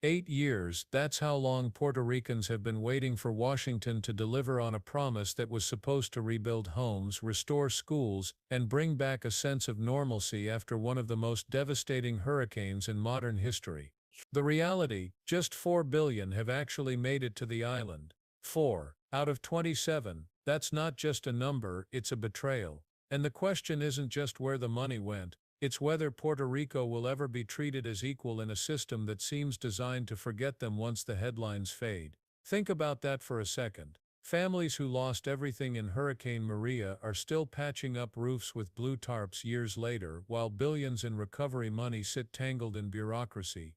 8 years, that's how long Puerto Ricans have been waiting for Washington to deliver on a promise that was supposed to rebuild homes, restore schools, and bring back a sense of normalcy after one of the most devastating hurricanes in modern history. The reality, just 4 billion have actually made it to the island. 4 out of 27, that's not just a number, it's a betrayal. And the question isn't just where the money went, it's whether Puerto Rico will ever be treated as equal in a system that seems designed to forget them once the headlines fade. Think about that for a second. Families who lost everything in Hurricane Maria are still patching up roofs with blue tarps years later, while billions in recovery money sit tangled in bureaucracy.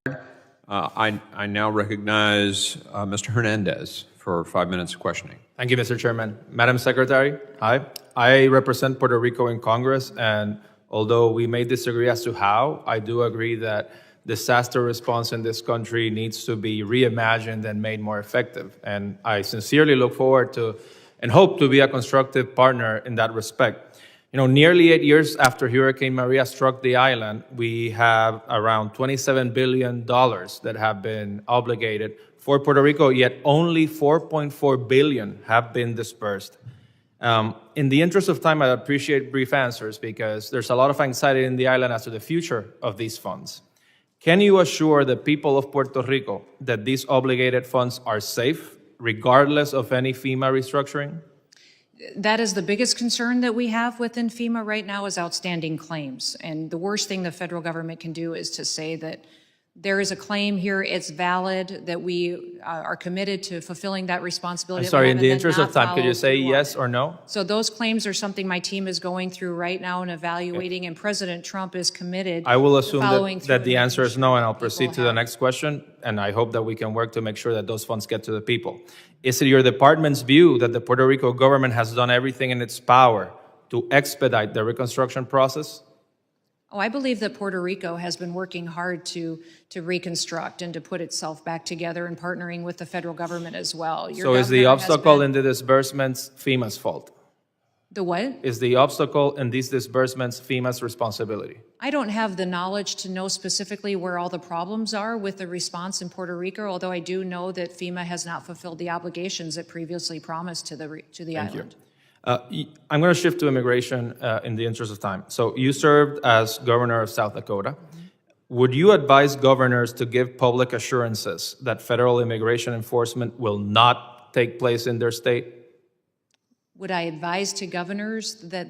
I now recognize Mr. Hernandez for 5 minutes of questioning. Thank you, Mr. Chairman. Madam Secretary, hi. I represent Puerto Rico in Congress, and although we may disagree as to how, I do agree that disaster response in this country needs to be reimagined and made more effective. And I sincerely look forward to and hope to be a constructive partner in that respect. You know, nearly 8 years after Hurricane Maria struck the island, we have around $27 billion that have been obligated for Puerto Rico, yet only $4.4 billion have been dispersed. In the interest of time, I appreciate brief answers because there's a lot of anxiety in the island as to the future of these funds. Can you assure the people of Puerto Rico that these obligated funds are safe, regardless of any FEMA restructuring? That is the biggest concern that we have within FEMA right now is outstanding claims. And the worst thing the federal government can do is to say that there is a claim here, it's valid, that we are committed to fulfilling that responsibility. I'm sorry, in the interest of time, could you say yes or no? So those claims are something my team is going through right now and evaluating, and President Trump is committed. I will assume to that the answer is no, and I'll proceed to the next question, and I hope that we can work to make sure that those funds get to the people. Is it your department's view that the Puerto Rico government has done everything in its power to expedite the reconstruction process? Oh, I believe that Puerto Rico has been working hard to reconstruct and to put itself back together and partnering with the federal government as well. So is the obstacle in the disbursements FEMA's fault? The what? Is the obstacle in these disbursements FEMA's responsibility? I don't have the knowledge to know specifically where all the problems are with the response in Puerto Rico, although I do know that FEMA has not fulfilled the obligations it previously promised to the island. I'm going to shift to immigration in the interest of time. So you served as governor of South Dakota. Would you advise governors to give public assurances that federal immigration enforcement will not take place in their state? Would I advise to governors that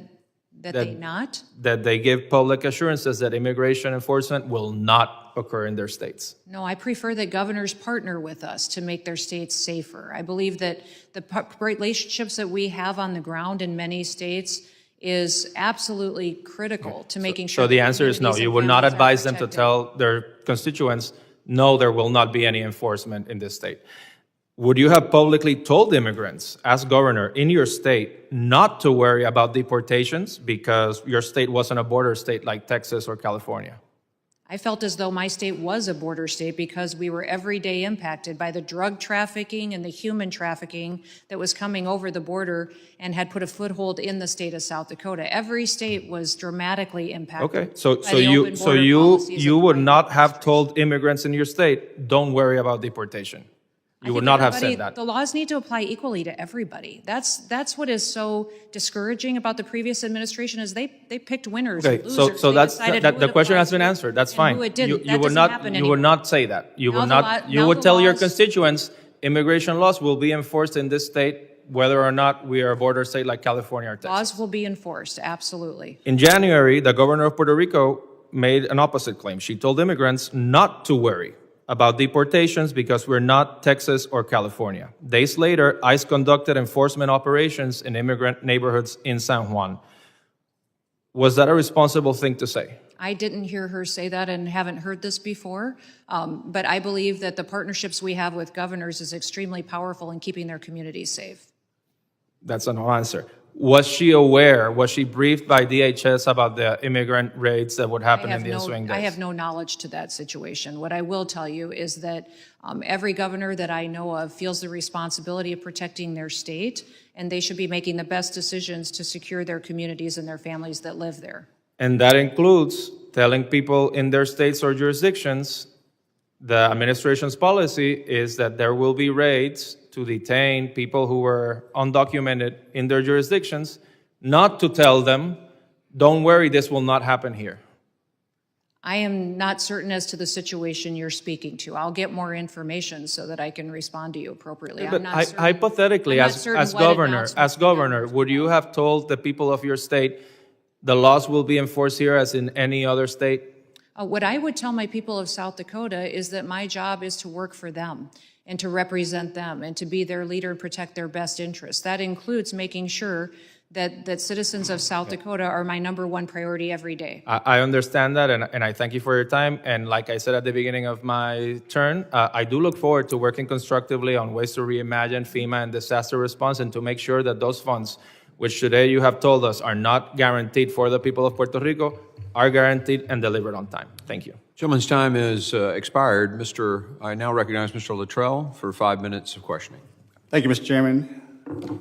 they not? That they give public assurances that immigration enforcement will not occur in their states? No, I prefer that governors partner with us to make their states safer. I believe that the relationships that we have on the ground in many states is absolutely critical to making sure. So the answer is no. You would not advise them to tell their constituents, no, there will not be any enforcement in this state. Would you have publicly told immigrants, as governor in your state, not to worry about deportations because your state wasn't a border state like Texas or California? I felt as though my state was a border state because we were every day impacted by the drug trafficking and the human trafficking that was coming over the border and had put a foothold in the state of South Dakota. Every state was dramatically impacted. Okay, so you would not have told immigrants in your state, don't worry about deportation. You would not have said that. The laws need to apply equally to everybody. That's what is so discouraging about the previous administration is they picked winners. Okay, losers. so the question has been answered. That's fine. You would not say that. You would tell your constituents immigration laws will be enforced in this state whether or not we are a border state like California or Texas. Laws will be enforced, absolutely. In January, the governor of Puerto Rico made an opposite claim. She told immigrants not to worry about deportations because we're not Texas or California. Days later, ICE conducted enforcement operations in immigrant neighborhoods in San Juan. Was that a responsible thing to say? I didn't hear her say that and haven't heard this before, but I believe that the partnerships we have with governors is extremely powerful in keeping their communities safe. That's a no answer. Was she aware, was she briefed by DHS about the immigrant raids that would happen in the ensuing days? I have no knowledge to that situation. What I will tell you is that every governor that I know of feels the responsibility of protecting their state, and they should be making the best decisions to secure their communities and their families that live there. And that includes telling people in their states or jurisdictions The administration's policy is that there will be raids to detain people who were undocumented in their jurisdictions, not to tell them, don't worry, this will not happen here. I am not certain as to the situation you're speaking to. I'll get more information so that I can respond to you appropriately. But hypothetically, I'm not as certain what announcement governor, would you have told the people of your state the laws will be enforced here as in any other state? What I would tell my people of South Dakota is that my job is to work for them and to represent them and to be their leader and protect their best interests. That includes making sure that citizens of South Dakota are my #1 priority every day. I understand that, and I thank you for your time. And like I said at the beginning of my turn, I do look forward to working constructively on ways to reimagine FEMA and disaster response and to make sure that those funds, which today you have told us are not guaranteed for the people of Puerto Rico, are guaranteed and delivered on time. Thank you. Gentleman's time is expired. I now recognize Mr. Luttrell for 5 minutes of questioning. Thank you, Mr. Chairman.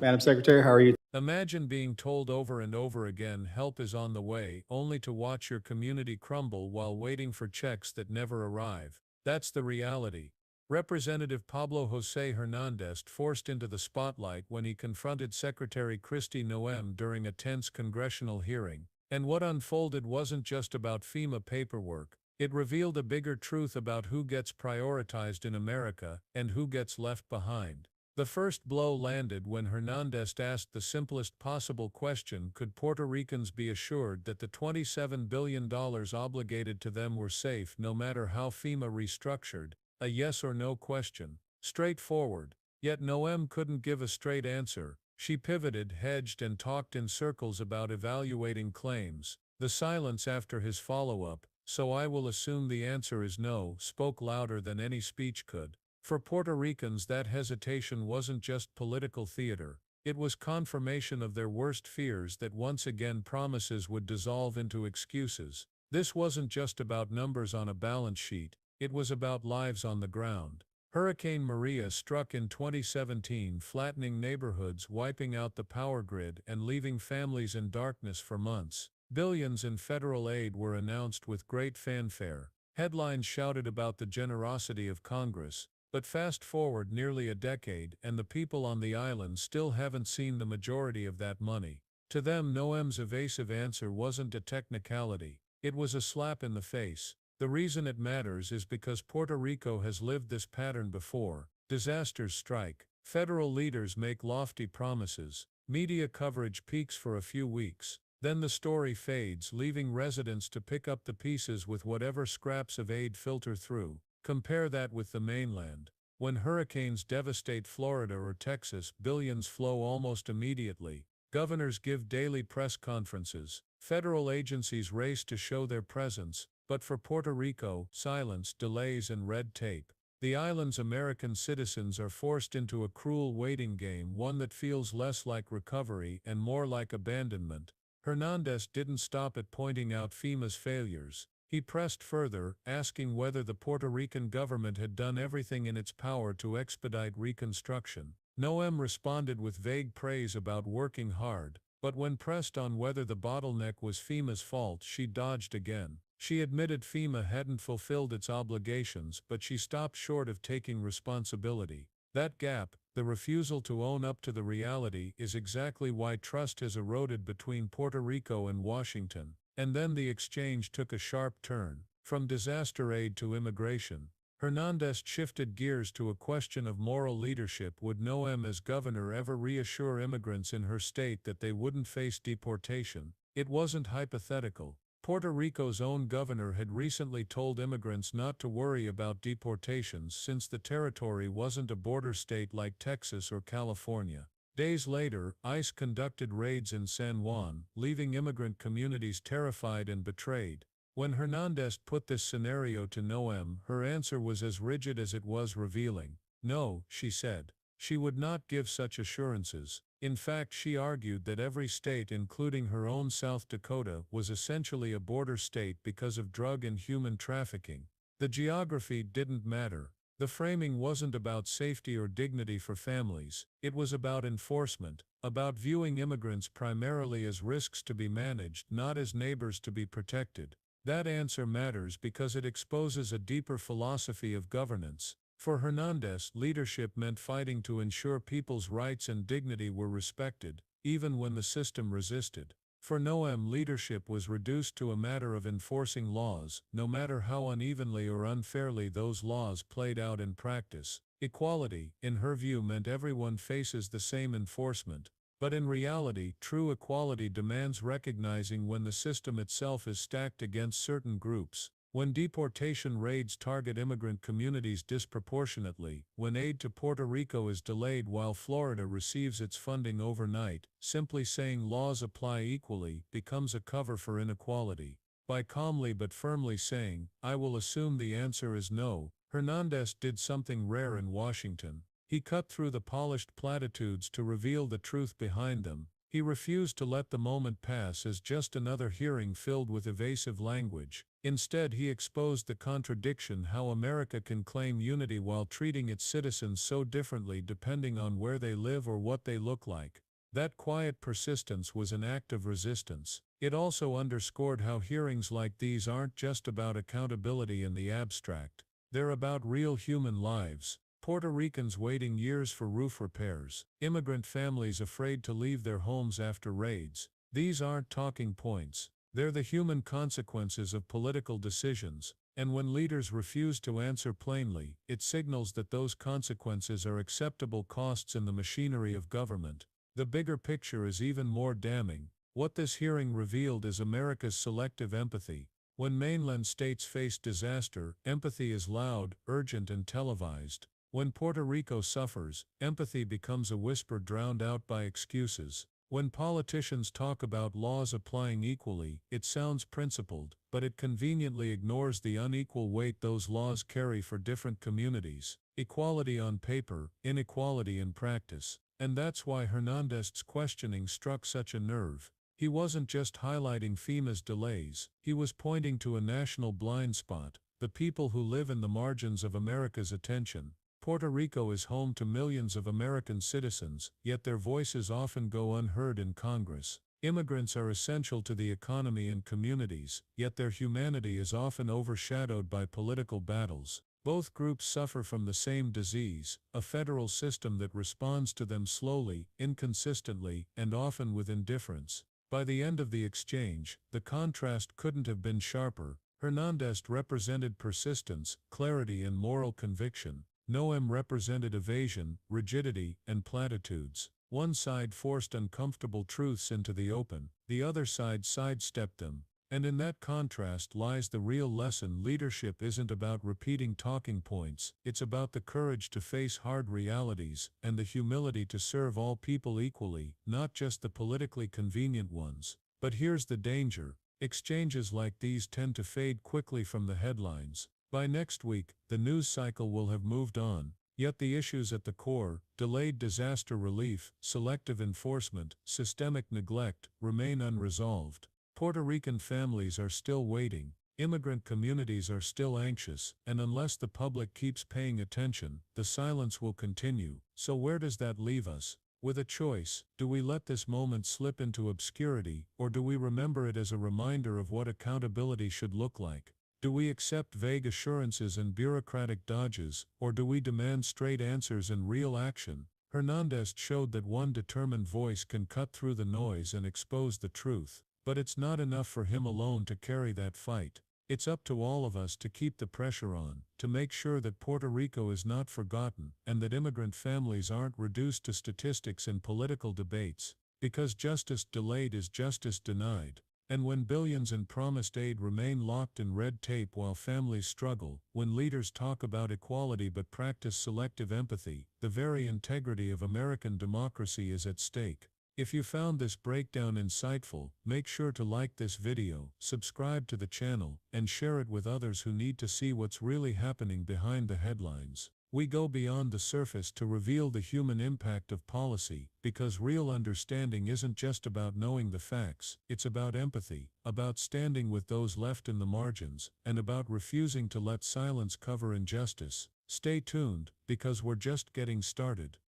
Madam Secretary, how are you? Imagine being told over and over again help is on the way, only to watch your community crumble while waiting for checks that never arrive. That's the reality. Representative Pablo José Hernández forced into the spotlight when he confronted Secretary Kristi Noem during a tense congressional hearing. And what unfolded wasn't just about FEMA paperwork. It revealed a bigger truth about who gets prioritized in America and who gets left behind. The first blow landed when Hernández asked the simplest possible question: could Puerto Ricans be assured that the $27 billion obligated to them were safe no matter how FEMA restructured? A yes or no question. Straightforward. Yet Noem couldn't give a straight answer. She pivoted, hedged, and talked in circles about evaluating claims. The silence after his follow-up, "So I will assume the answer is no," spoke louder than any speech could. For Puerto Ricans, that hesitation wasn't just political theater. It was confirmation of their worst fears that once again promises would dissolve into excuses. This wasn't just about numbers on a balance sheet. It was about lives on the ground. Hurricane Maria struck in 2017, flattening neighborhoods, wiping out the power grid, and leaving families in darkness for months. Billions in federal aid were announced with great fanfare. Headlines shouted about the generosity of Congress. But fast forward nearly a decade, and the people on the island still haven't seen the majority of that money. To them, Noem's evasive answer wasn't a technicality. It was a slap in the face. The reason it matters is because Puerto Rico has lived this pattern before. Disasters strike. Federal leaders make lofty promises. Media coverage peaks for a few weeks. Then the story fades, leaving residents to pick up the pieces with whatever scraps of aid filter through. Compare that with the mainland. When hurricanes devastate Florida or Texas, billions flow almost immediately. Governors give daily press conferences. Federal agencies race to show their presence. But for Puerto Rico, silence, delays, and red tape. The island's American citizens are forced into a cruel waiting game, one that feels less like recovery and more like abandonment. Hernández didn't stop at pointing out FEMA's failures. He pressed further, asking whether the Puerto Rican government had done everything in its power to expedite reconstruction. Noem responded with vague praise about working hard, but when pressed on whether the bottleneck was FEMA's fault, she dodged again. She admitted FEMA hadn't fulfilled its obligations, but she stopped short of taking responsibility. That gap, the refusal to own up to the reality, is exactly why trust has eroded between Puerto Rico and Washington. And then the exchange took a sharp turn. From disaster aid to immigration, Hernández shifted gears to a question of moral leadership. Would Noem as governor ever reassure immigrants in her state that they wouldn't face deportation? It wasn't hypothetical. Puerto Rico's own governor had recently told immigrants not to worry about deportations since the territory wasn't a border state like Texas or California. Days later, ICE conducted raids in San Juan, leaving immigrant communities terrified and betrayed. When Hernández put this scenario to Noem, her answer was as rigid as it was revealing. No, she said. She would not give such assurances. In fact, she argued that every state, including her own South Dakota, was essentially a border state because of drug and human trafficking. The geography didn't matter. The framing wasn't about safety or dignity for families. It was about enforcement, about viewing immigrants primarily as risks to be managed, not as neighbors to be protected. That answer matters because it exposes a deeper philosophy of governance. For Hernández, leadership meant fighting to ensure people's rights and dignity were respected, even when the system resisted. For Noem, leadership was reduced to a matter of enforcing laws, no matter how unevenly or unfairly those laws played out in practice. Equality, in her view, meant everyone faces the same enforcement. But in reality, true equality demands recognizing when the system itself is stacked against certain groups. When deportation raids target immigrant communities disproportionately, when aid to Puerto Rico is delayed while Florida receives its funding overnight, simply saying laws apply equally becomes a cover for inequality. By calmly but firmly saying, "I will assume the answer is no," Hernández did something rare in Washington. He cut through the polished platitudes to reveal the truth behind them. He refused to let the moment pass as just another hearing filled with evasive language. Instead, he exposed the contradiction: how America can claim unity while treating its citizens so differently depending on where they live or what they look like. That quiet persistence was an act of resistance. It also underscored how hearings like these aren't just about accountability in the abstract. They're about real human lives. Puerto Ricans waiting years for roof repairs, immigrant families afraid to leave their homes after raids. These aren't talking points. They're the human consequences of political decisions, and when leaders refuse to answer plainly, it signals that those consequences are acceptable costs in the machinery of government. The bigger picture is even more damning. What this hearing revealed is America's selective empathy. When mainland states face disaster, empathy is loud, urgent, and televised. When Puerto Rico suffers, empathy becomes a whisper drowned out by excuses. When politicians talk about laws applying equally, it sounds principled, but it conveniently ignores the unequal weight those laws carry for different communities. Equality on paper, inequality in practice. And that's why Hernández's questioning struck such a nerve. He wasn't just highlighting FEMA's delays, he was pointing to a national blind spot: the people who live in the margins of America's attention. Puerto Rico is home to millions of American citizens, yet their voices often go unheard in Congress. Immigrants are essential to the economy and communities, yet their humanity is often overshadowed by political battles. Both groups suffer from the same disease, a federal system that responds to them slowly, inconsistently, and often with indifference. By the end of the exchange, the contrast couldn't have been sharper. Hernández represented persistence, clarity, and moral conviction. Noem represented evasion, rigidity, and platitudes. One side forced uncomfortable truths into the open, the other side sidestepped them. And in that contrast lies the real lesson: leadership isn't about repeating talking points, it's about the courage to face hard realities, and the humility to serve all people equally, not just the politically convenient ones. But here's the danger: exchanges like these tend to fade quickly from the headlines. By next week, the news cycle will have moved on, yet the issues at the core, delayed disaster relief, selective enforcement, systemic neglect, remain unresolved. Puerto Rican families are still waiting, immigrant communities are still anxious, and unless the public keeps paying attention, the silence will continue. So where does that leave us? With a choice: do we let this moment slip into obscurity, or do we remember it as a reminder of what accountability should look like? Do we accept vague assurances and bureaucratic dodges, or do we demand straight answers and real action? Hernández showed that one determined voice can cut through the noise and expose the truth. But it's not enough for him alone to carry that fight. It's up to all of us to keep the pressure on, to make sure that Puerto Rico is not forgotten, and that immigrant families aren't reduced to statistics in political debates. Because justice delayed is justice denied. And when billions in promised aid remain locked in red tape while families struggle, when leaders talk about equality but practice selective empathy, the very integrity of American democracy is at stake. If you found this breakdown insightful, make sure to like this video, subscribe to the channel, and share it with others who need to see what's really happening behind the headlines. We go beyond the surface to reveal the human impact of policy, because real understanding isn't just about knowing the facts, it's about empathy, about standing with those left in the margins, and about refusing to let silence cover injustice. Stay tuned, because we're just getting started.